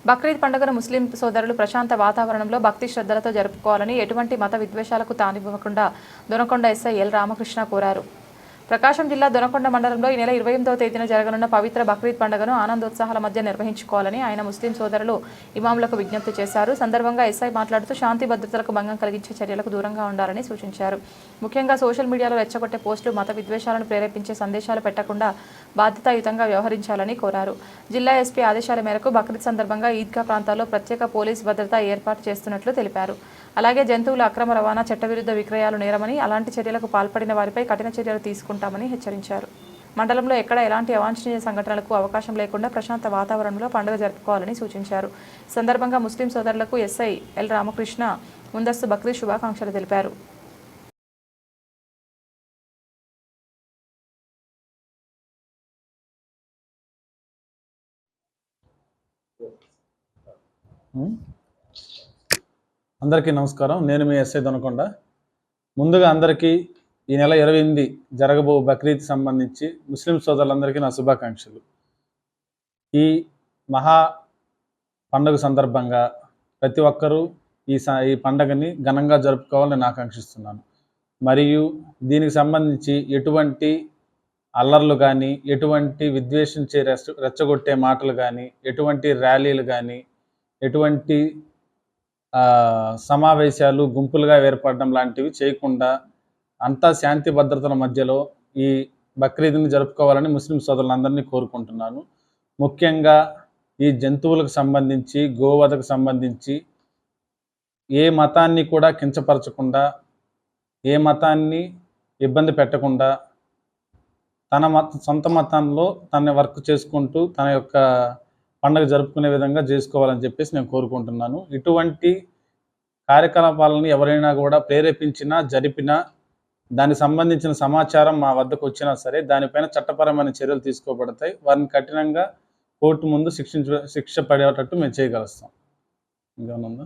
బక్రీద్ పండుగను ముస్లిం సోదరులు ప్రశాంత వాతావరణంలో భక్తి శ్రద్ధలతో జరుపుకోవాలని, ఎటువంటి మత విద్వేషాలకు తావివ్వకుండా దొనకొండ ఎస్ఐ ఎల్ రామకృష్ణ కోరారు. ప్రకాశం జిల్లా దొనకొండ మండలంలో ఈ నెల 28వ తేదీన జరగనున్న పవిత్ర బక్రీద్ పండుగను ఆనందోత్సాహాల మధ్య నిర్వహించుకోవాలని ఆయన ముస్లిం సోదరులు ఇమాంలకు విజ్ఞప్తి చేశారు. సందర్భంగా ఎస్ఐ మాట్లాడుతూ శాంతి భద్రతలకు భంగం కలిగించే చర్యలకు దూరంగా ఉండాలని సూచించారు. ముఖ్యంగా సోషల్ మీడియాలో రెచ్చగొట్టే పోస్టులు, మత విద్వేషాలను ప్రేరేపించే సందేశాలు పెట్టకుండా బాధ్యతాయుతంగా వ్యవహరించాలని కోరారు. జిల్లా ఎస్పీ ఆదేశాల మేరకు బక్రీద్ సందర్భంగా ఈద్గా ప్రాంతాల్లో ప్రత్యేక పోలీస్ భద్రత ఏర్పాటు చేస్తున్నట్లు తెలిపారు. అలాగే జంతువుల అక్రమ రవాణా, చట్టవిరుద్ధ విక్రయాలు నేరమని, అలాంటి చర్యలకు పాల్పడిన వారిపై కఠిన చర్యలు తీసుకుంటామని హెచ్చరించారు. మండలంలో ఎక్కడ ఎలాంటి అవాంఛనీయ సంఘటనలకు అవకాశం లేకుండా ప్రశాంత వాతావరణంలో పండుగ జరుపుకోవాలని సూచించారు. సందర్భంగా ముస్లిం సోదరులకు ఎస్ఐ ఎల్ రామకృష్ణ ముందస్తు బక్రీద్ శుభాకాంక్షలు తెలిపారు. అందరికీ నమస్కారం. నేను మీ ఎస్ఐ దొనకొండ. ముందుగా అందరికీ ఈ నెల 28 జరగబో బక్రీద్ సంబంధించి ముస్లిం సోదరులందరికీ నా శుభాకాంక్షలు. ఈ మహా పండుగ సందర్భంగా ప్రతి ఒక్కరూ ఈ పండుగని ఘనంగా జరుపుకోవాలని నేను ఆకాంక్షిస్తున్నాను. మరియు దీనికి సంబంధించి ఎటువంటి అల్లర్లు కానీ, ఎటువంటి విద్వేషించే రెచ్చగొట్టే మాటలు కానీ, ఎటువంటి ర్యాలీలు కానీ, ఎటువంటి సమావేశాలు గుంపులుగా ఏర్పడడం లాంటివి చేయకుండా అంతా శాంతి భద్రతల మధ్యలో ఈ బక్రీద్ని జరుపుకోవాలని ముస్లిం సోదరులందరినీ కోరుకుంటున్నాను. ముఖ్యంగా ఈ జంతువులకు సంబంధించి, గోవధకు సంబంధించి ఏ మతాన్ని కూడా కించపరచకుండా, ఏ మతాన్ని ఇబ్బంది పెట్టకుండా సొంత మతంలో తన వర్క్ చేసుకుంటూ తన యొక్క పండుగ జరుపుకునే విధంగా చేసుకోవాలని చెప్పేసి నేను కోరుకుంటున్నాను. ఇటువంటి కార్యకలాపాలను ఎవరైనా కూడా ప్రేరేపించినా, జరిపినా, దానికి సంబంధించిన సమాచారం మా వద్దకు వచ్చినా సరే దానిపైన చట్టపరమైన చర్యలు తీసుకోబడతాయి. వారిని కఠినంగా కోర్టు ముందు శిక్ష పడేటట్టు మేము చేయగలుగుతాం. ఇంకా